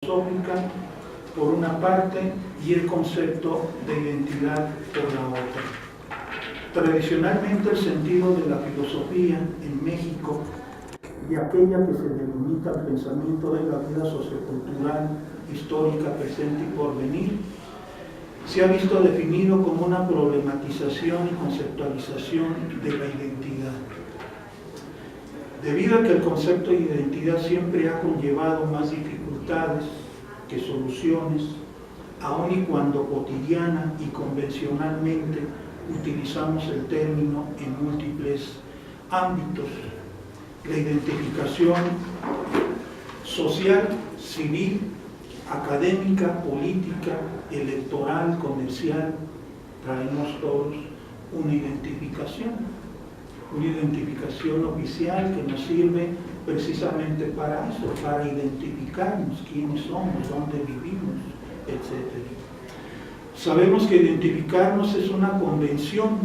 filosófica por una parte y el concepto de identidad por la otra. Tradicionalmente el sentido de la filosofía en México y aquella que se delimita al pensamiento de la vida sociocultural, histórica, presente y porvenir, se ha visto definido como una problematización y conceptualización de la identidad. Debido a que el concepto de identidad siempre ha conllevado más dificultades que soluciones, aun y cuando cotidiana y convencionalmente utilizamos el término en múltiples ámbitos, la identificación social, civil, académica, política, electoral, comercial, traemos todos una identificación oficial que nos sirve precisamente para eso, para identificarnos quiénes somos, dónde vivimos, etc. Sabemos que identificarnos es una convención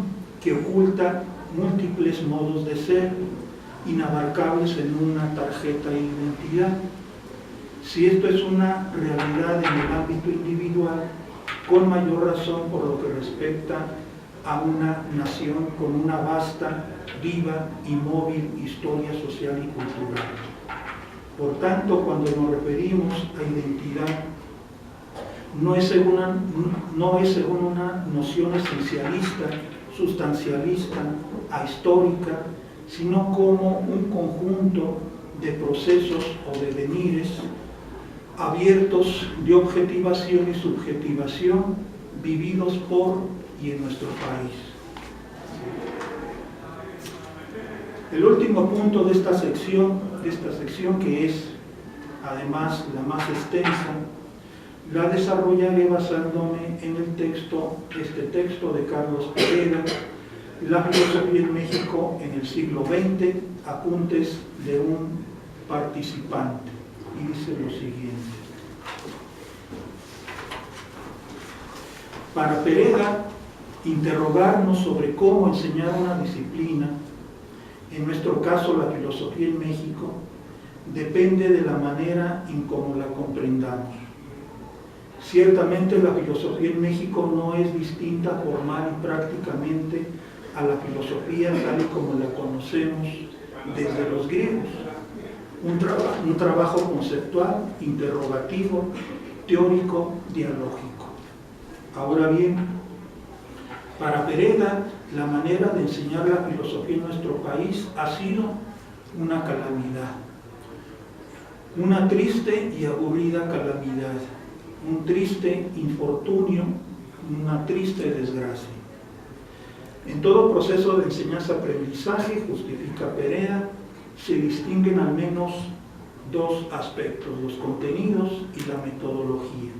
que oculta múltiples modos de ser, inabarcables en una tarjeta de identidad. Si esto es una realidad en el ámbito individual, con mayor razón por lo que respecta a una nación con una vasta, viva y móvil historia social y cultural. Por tanto, cuando nos referimos a identidad, no es según una noción esencialista, sustancialista, ahistórica, sino como un conjunto de procesos o devenires abiertos de objetivación y subjetivación vividos por y en nuestro país. El último punto de esta sección que es además la más extensa, la desarrollaré basándome en este texto de Carlos Pereda, La filosofía en México en el siglo XX, apuntes de un participante, y dice lo siguiente. Para Pereda, interrogarnos sobre cómo enseñar una disciplina, en nuestro caso la filosofía en México, depende de la manera en cómo la comprendamos. Ciertamente la filosofía en México no es distinta formal y prácticamente a la filosofía tal y como la conocemos desde los griegos. Un trabajo conceptual, interrogativo, teórico, dialógico. Ahora bien, para Pereda, la manera de enseñar la filosofía en nuestro país ha sido una calamidad, una triste y aburrida calamidad, un triste infortunio, una triste desgracia. En todo proceso de enseñanza-aprendizaje, justifica Pereda, se distinguen al menos dos aspectos, los contenidos y la metodología.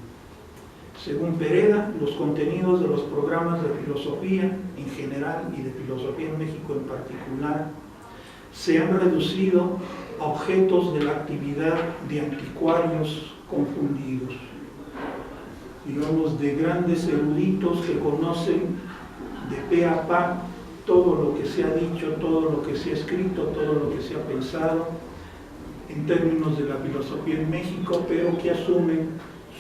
Según Pereda, los contenidos de los programas de filosofía en general y de filosofía en México en particular se han reducido a objetos de la actividad de anticuarios confundidos, digamos, de grandes eruditos que conocen de pe a pa todo lo que se ha dicho, todo lo que se ha escrito, todo lo que se ha pensado en términos de la filosofía en México, pero que asumen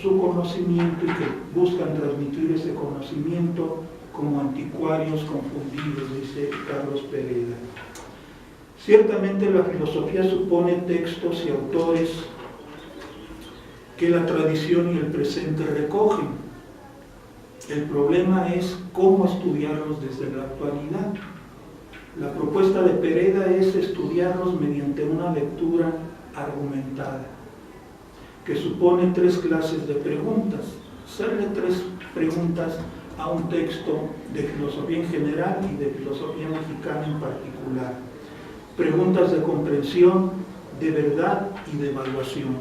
su conocimiento y que buscan transmitir ese conocimiento como anticuarios confundidos, dice Carlos Pereda. Ciertamente la filosofía supone textos y autores que la tradición y el presente recogen. El problema es cómo estudiarlos desde la actualidad. La propuesta de Pereda es estudiarlos mediante una lectura argumentada, que supone tres clases de preguntas. Hacerle tres preguntas a un texto de filosofía en general y de filosofía mexicana en particular. Preguntas de comprensión, de verdad y de evaluación.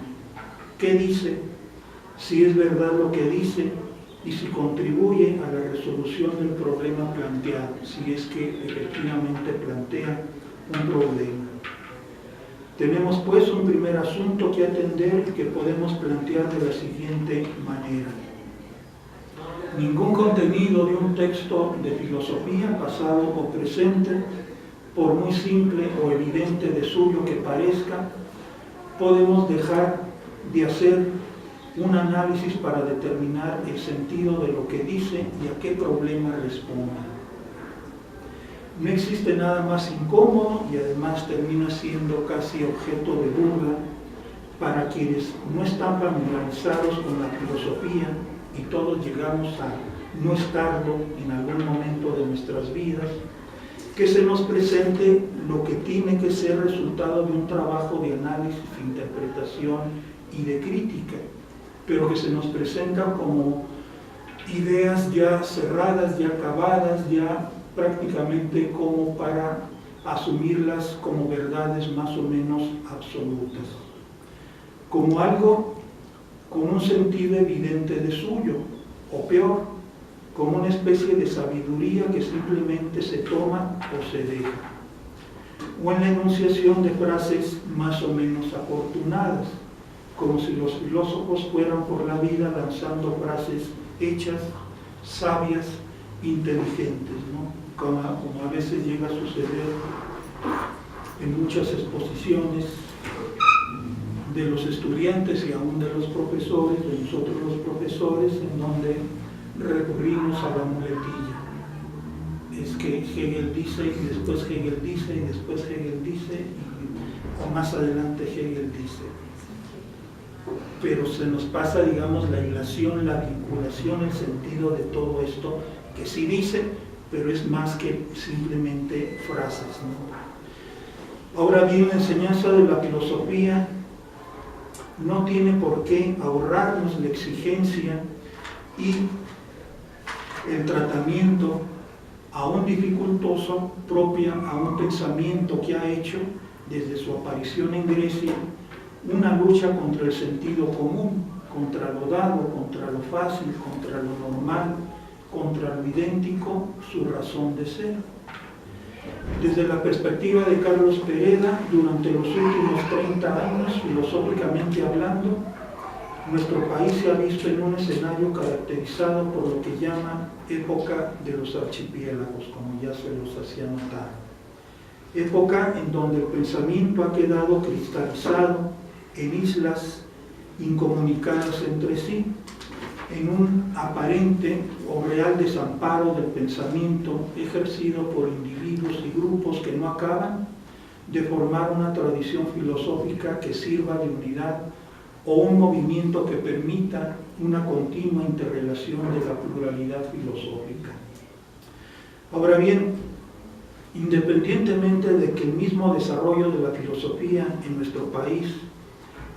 ¿Qué dice? Si es verdad lo que dice y si contribuye a la resolución del problema planteado, si es que efectivamente plantea un problema. Tenemos pues un primer asunto que atender que podemos plantear de la siguiente manera. Ningún contenido de un texto de filosofía, pasado o presente, por muy simple o evidente de suyo que parezca, podemos dejar de hacer un análisis para determinar el sentido de lo que dice y a qué problema responde. No existe nada más incómodo y además termina siendo casi objeto de burla para quienes no están familiarizados con la filosofía, y todos llegamos a no estarlo en algún momento de nuestras vidas, que se nos presente lo que tiene que ser resultado de un trabajo de análisis, interpretación y de crítica, pero que se nos presenta como ideas ya cerradas, ya acabadas, ya prácticamente como para asumirlas como verdades más o menos absolutas, como algo con un sentido evidente de suyo, o peor, como una especie de sabiduría que simplemente se toma o se deja, o en la enunciación de frases más o menos afortunadas, como si los filósofos fueran por la vida lanzando frases hechas, sabias, inteligentes, ¿no? Como a veces llega a suceder en muchas exposiciones de los estudiantes y aún de los profesores, de nosotros los profesores, en donde recurrimos a la muletilla. Es que Hegel dice, y después Hegel dice, y después Hegel dice, o más adelante Hegel dice. Pero se nos pasa, digamos, la hilación, la vinculación, el sentido de todo esto, que sí dice, pero es más que simplemente frases, ¿no? Ahora bien, la enseñanza de la filosofía no tiene por qué ahorrarnos la exigencia y el tratamiento aún dificultoso propia a un pensamiento que ha hecho desde su aparición en Grecia una lucha contra el sentido común, contra lo dado, contra lo fácil, contra lo normal, contra lo idéntico, su razón de ser. Desde la perspectiva de Carlos Pereda, durante los últimos 30 años, filosóficamente hablando, nuestro país se ha visto en un escenario caracterizado por lo que llama época de los archipiélagos, como ya se los hacía notar. Época en donde el pensamiento ha quedado cristalizado en islas incomunicadas entre sí, en un aparente o real desamparo del pensamiento ejercido por individuos y grupos que no acaban de formar una tradición filosófica que sirva de unidad o un movimiento que permita una continua interrelación de la pluralidad filosófica. Ahora bien, independientemente de que el mismo desarrollo de la filosofía en nuestro país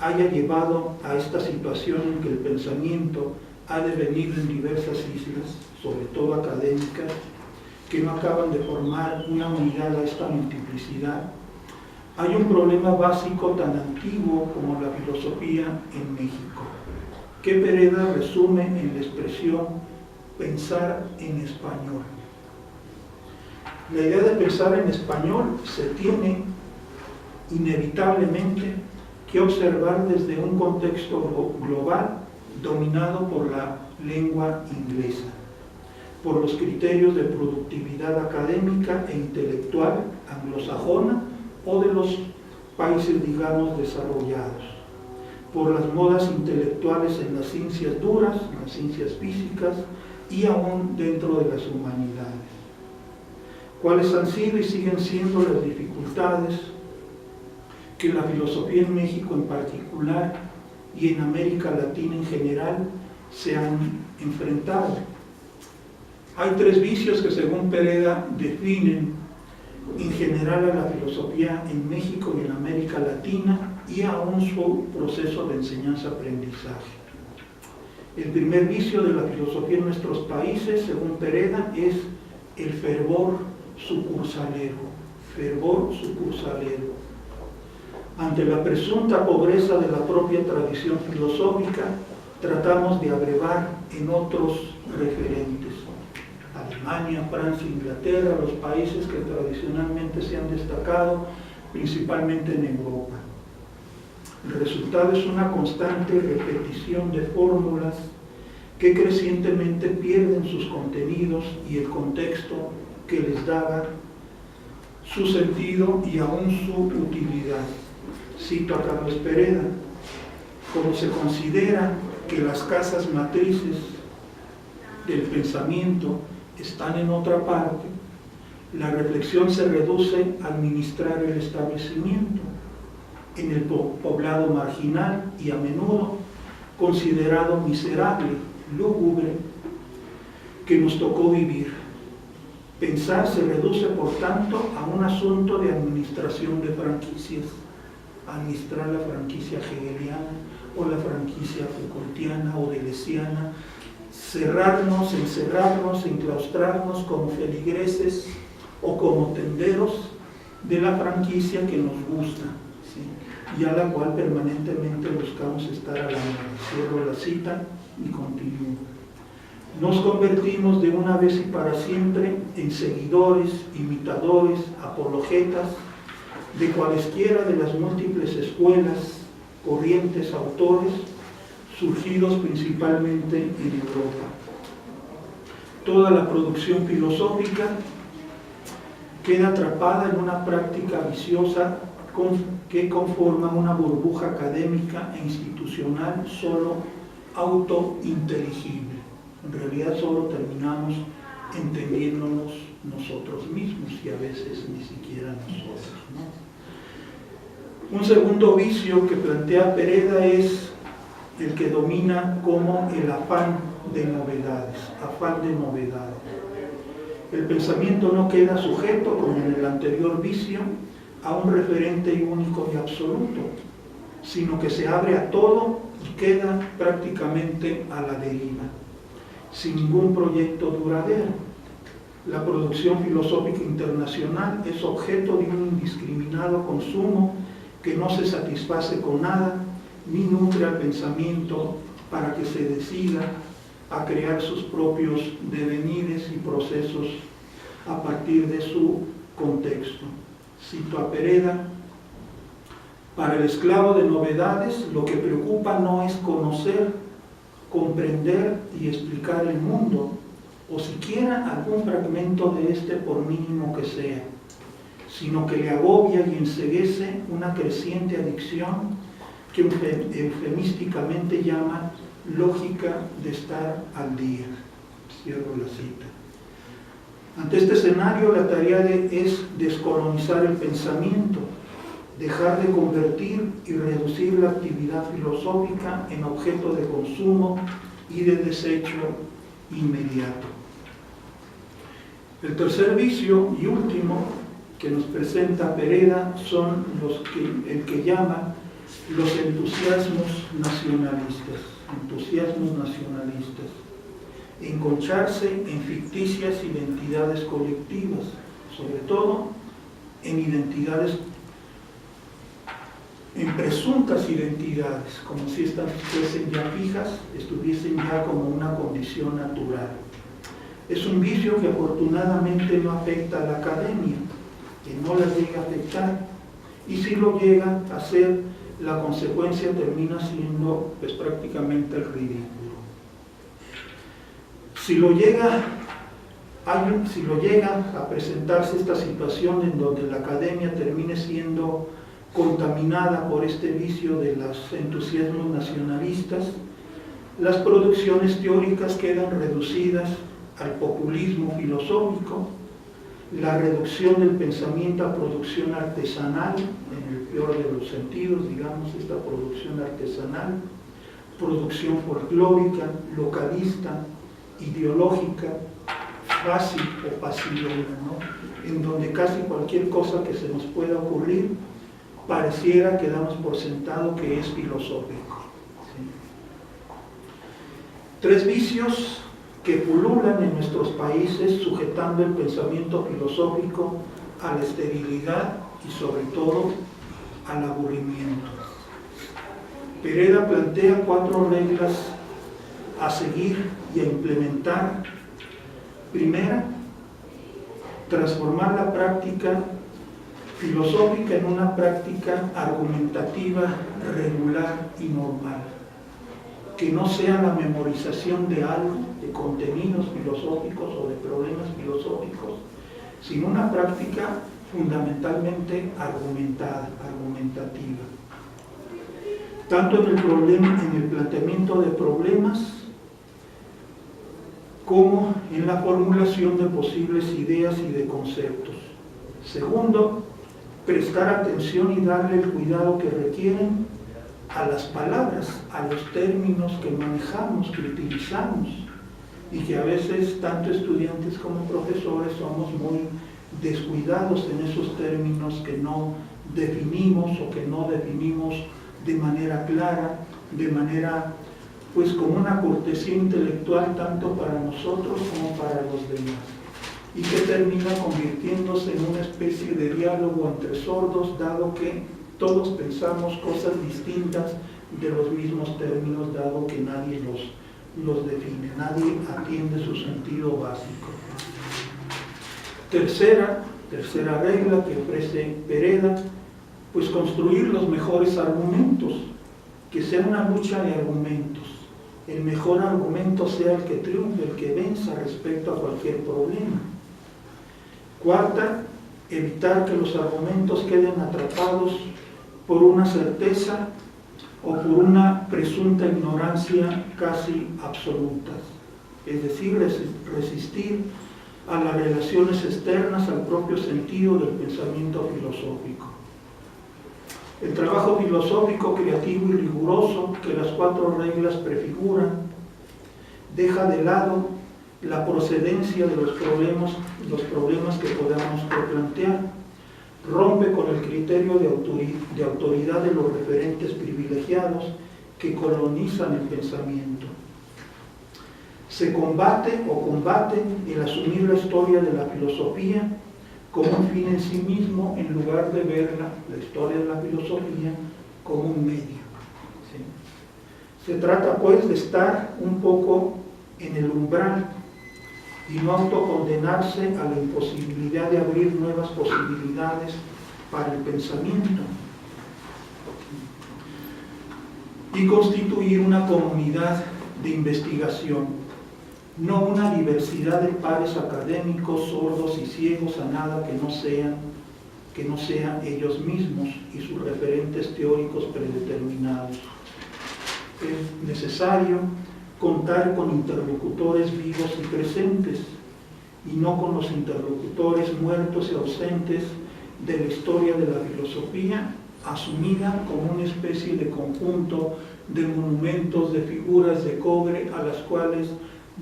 haya llevado a esta situación en que el pensamiento ha devenido en diversas islas, sobre todo académicas, que no acaban de formar una unidad a esta multiplicidad, hay un problema básico tan antiguo como la filosofía en México, que Pereda resume en la expresión pensar en español. La idea de pensar en español se tiene inevitablemente que observar desde un contexto global dominado por la lengua inglesa, por los criterios de productividad académica e intelectual anglosajona o de los países, digamos, desarrollados, por las modas intelectuales en las ciencias duras, en las ciencias físicas y aún dentro de las humanidades. ¿Cuáles han sido y siguen siendo las dificultades que la filosofía en México en particular y en América Latina en general se han enfrentado? Hay 3 vicios que según Pereda definen en general a la filosofía en México y en América Latina y aún su proceso de enseñanza-aprendizaje. El primer vicio de la filosofía en nuestros países, según Pereda, es el fervor sucursalero. Fervor sucursalero. Ante la presunta pobreza de la propia tradición filosófica, tratamos de abrevar en otros referentes. Alemania, Francia, Inglaterra, los países que tradicionalmente se han destacado, principalmente en Europa. El resultado es una constante repetición de fórmulas que crecientemente pierden sus contenidos y el contexto que les daba su sentido y aún su utilidad. Cito a Carlos Pereda: como se considera que las casas matrices del pensamiento están en otra parte, la reflexión se reduce a administrar el establecimiento en el poblado marginal y a menudo considerado miserable, lúgubre, que nos tocó vivir. Pensar se reduce, por tanto, a un asunto de administración de franquicias. Administrar la franquicia hegeliana o la franquicia Foucaultiana o deleuziana, cerrarnos, encerrarnos, enclaustrarnos como feligreses o como tenderos de la franquicia que nos gusta, ¿sí? Y a la cual permanentemente buscamos estar a la moda. Cierro la cita y continúo. Nos convertimos de una vez y para siempre en seguidores, imitadores, apologetas de cualesquiera de las múltiples escuelas, corrientes, autores, surgidos principalmente en Europa. Toda la producción filosófica queda atrapada en una práctica viciosa que conforma una burbuja académica e institucional solo autointeligible. En realidad solo terminamos entendiéndonos nosotros mismos y a veces ni siquiera nosotros, ¿no? Un segundo vicio que plantea Pereda es el que domina como el afán de novedades, El pensamiento no queda sujeto, como en el anterior vicio, a un referente único y absoluto, sino que se abre a todo y queda prácticamente a la deriva, sin ningún proyecto duradero. La producción filosófica internacional es objeto de un indiscriminado consumo que no se satisface con nada, ni nutre al pensamiento para que se decida a crear sus propios devenires y procesos a partir de su contexto. Cito a Pereda: para el esclavo de novedades, lo que preocupa no es conocer, comprender y explicar el mundo, o siquiera algún fragmento de este por mínimo que sea, sino que le agobia y enceguece una creciente adicción que eufemísticamente llama lógica de estar al día. Cierro la cita. Ante este escenario, la tarea es descolonizar el pensamiento, dejar de convertir y reducir la actividad filosófica en objeto de consumo y de desecho inmediato. El tercer vicio y último que nos presenta Pereda son el que llama los entusiasmos nacionalistas. Enconcharse en ficticias identidades colectivas, sobre todo en presuntas identidades, como si estas fuesen ya fijas, estuviesen ya como una condición natural. Es un vicio que afortunadamente no afecta a la academia, que no la llega a afectar, y si lo llega a hacer, la consecuencia termina siendo pues prácticamente el ridículo. Si lo llega a presentarse esta situación en donde la academia termine siendo contaminada por este vicio de los entusiasmos nacionalistas, las producciones teóricas quedan reducidas al populismo filosófico, la reducción del pensamiento a producción artesanal, en el peor de los sentidos, digamos, esta producción artesanal, producción folclórica, localista, ideológica, fácil o pasillona, ¿no? En donde casi cualquier cosa que se nos pueda ocurrir pareciera que damos por sentado que es filosófico. ¿Sí? Tres vicios que pululan en nuestros países, sujetando el pensamiento filosófico a la esterilidad y sobre todo al aburrimiento. Pereda plantea 4 reglas a seguir y a implementar. Primera, transformar la práctica filosófica en una práctica argumentativa, regular y normal, que no sea la memorización de algo, de contenidos filosóficos o de problemas filosóficos, sino una práctica fundamentalmente argumentativa. tanto en el planteamiento de problemas, como en la formulación de posibles ideas y de conceptos. Segundo, prestar atención y darle el cuidado que requieren a las palabras, a los términos que manejamos, que utilizamos, y que a veces tanto estudiantes como profesores somos muy descuidados en esos términos que no definimos o que no definimos de manera clara, de manera pues con una cortesía intelectual tanto para nosotros como para los demás, y que termina convirtiéndose en una especie de diálogo entre sordos, dado que todos pensamos cosas distintas de los mismos términos, dado que nadie los define, nadie atiende su sentido básico. Tercera regla que ofrece Pereda, pues construir los mejores argumentos, que sea una lucha de argumentos. El mejor argumento sea el que triunfe, el que venza respecto a cualquier problema. Cuarta, evitar que los argumentos queden atrapados por una certeza o por una presunta ignorancia casi absolutas, es decir, resistir a las relaciones externas al propio sentido del pensamiento filosófico. El trabajo filosófico, creativo y riguroso que las 4 reglas prefiguran deja de lado la procedencia de los problemas que podamos plantear, rompe con el criterio de autoridad de los referentes privilegiados que colonizan el pensamiento. Se combate el asumir la historia de la filosofía como un fin en sí mismo, en lugar de ver la historia de la filosofía como un medio. ¿Sí? Se trata pues de estar un poco en el umbral y no autocondenarse a la imposibilidad de abrir nuevas posibilidades para el pensamiento, y constituir una comunidad de investigación, no una diversidad de pares académicos sordos y ciegos a nada que no sean ellos mismos y sus referentes teóricos predeterminados. Es necesario contar con interlocutores vivos y presentes, y no con los interlocutores muertos y ausentes de la historia de la filosofía, asumida como una especie de conjunto de monumentos, de figuras de cobre a las cuales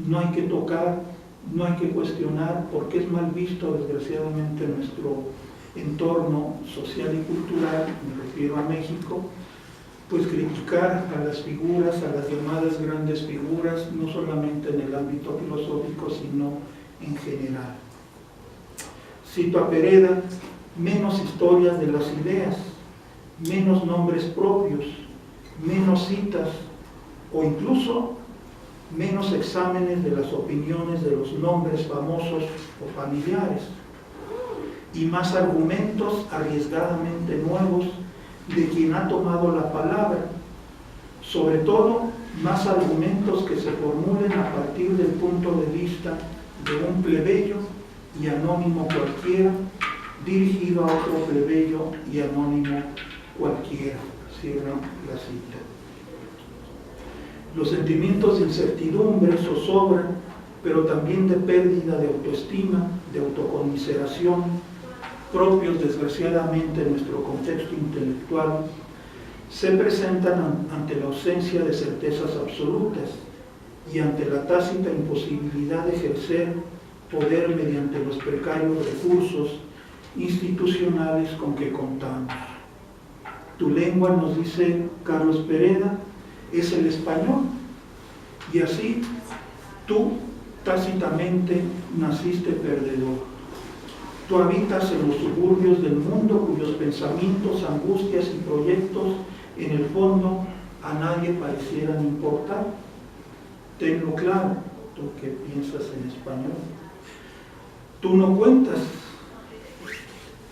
no hay que tocar, no hay que cuestionar, porque es mal visto desgraciadamente en nuestro entorno social y cultural, me refiero a México, pues criticar a las figuras, a las llamadas grandes figuras, no solamente en el ámbito filosófico, sino en general. Cito a Pereda: menos historias de las ideas, menos nombres propios, menos citas o incluso menos exámenes de las opiniones de los nombres famosos o familiares, y más argumentos arriesgadamente nuevos de quien ha tomado la palabra, sobre todo más argumentos que se formulen a partir del punto de vista de un plebeyo y anónimo cualquiera, dirigido a otro plebeyo y anónimo cualquiera. Cierro la cita. Los sentimientos de incertidumbre zozobra, pero también de pérdida de autoestima, de autoconmiseración, propios desgraciadamente en nuestro contexto intelectual, se presentan ante la ausencia de certezas absolutas y ante la tácita imposibilidad de ejercer poder mediante los precarios recursos institucionales con que contamos. Tu lengua, nos dice Carlos Pereda, es el español, y así tú tácitamente naciste perdedor. Tú habitas en los suburbios del mundo cuyos pensamientos, angustias y proyectos en el fondo a nadie parecieran importar. Tenlo claro, tú que piensas en español. Tú no cuentas.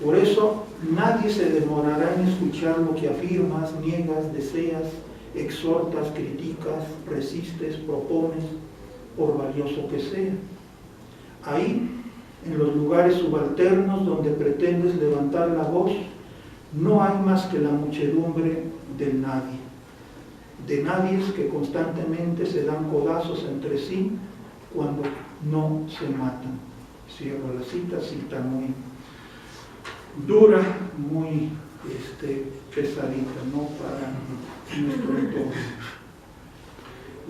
Por eso nadie se demorará en escuchar lo que afirmas, niegas, deseas, exhortas, criticas, resistes, propones, por valioso que sea. Ahí, en los lugares subalternos donde pretendes levantar la voz, no hay más que la muchedumbre del nadie. de nadies que constantemente se dan codazos entre sí cuando no se matan. Cierro la cita muy dura, muy pesadita, ¿no?, para nuestro entorno.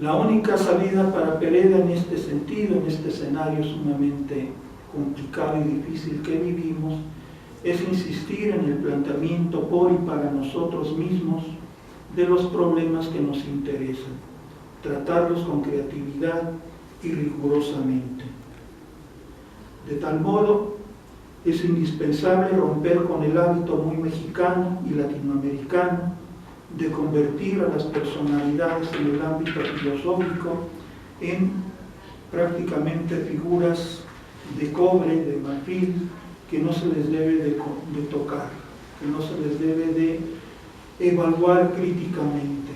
La única salida para Pereda en este sentido, en este escenario sumamente complicado y difícil que vivimos, es insistir en el planteamiento por y para nosotros mismos de los problemas que nos interesan, tratarlos con creatividad y rigurosamente. De tal modo, es indispensable romper con el hábito muy mexicano y latinoamericano de convertir a las personalidades en el ámbito filosófico en prácticamente figuras de cobre, de marfil, que no se les debe de tocar, que no se les debe de evaluar críticamente,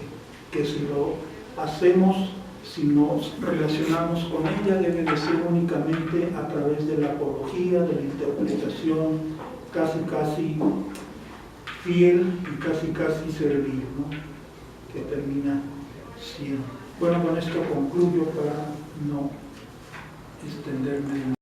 que si lo hacemos, si nos relacionamos con ella, debe de ser únicamente a través de la apología, de la interpretación casi fiel y casi servil, ¿no?, que termina siendo. Bueno, con esto concluyo para no extenderme.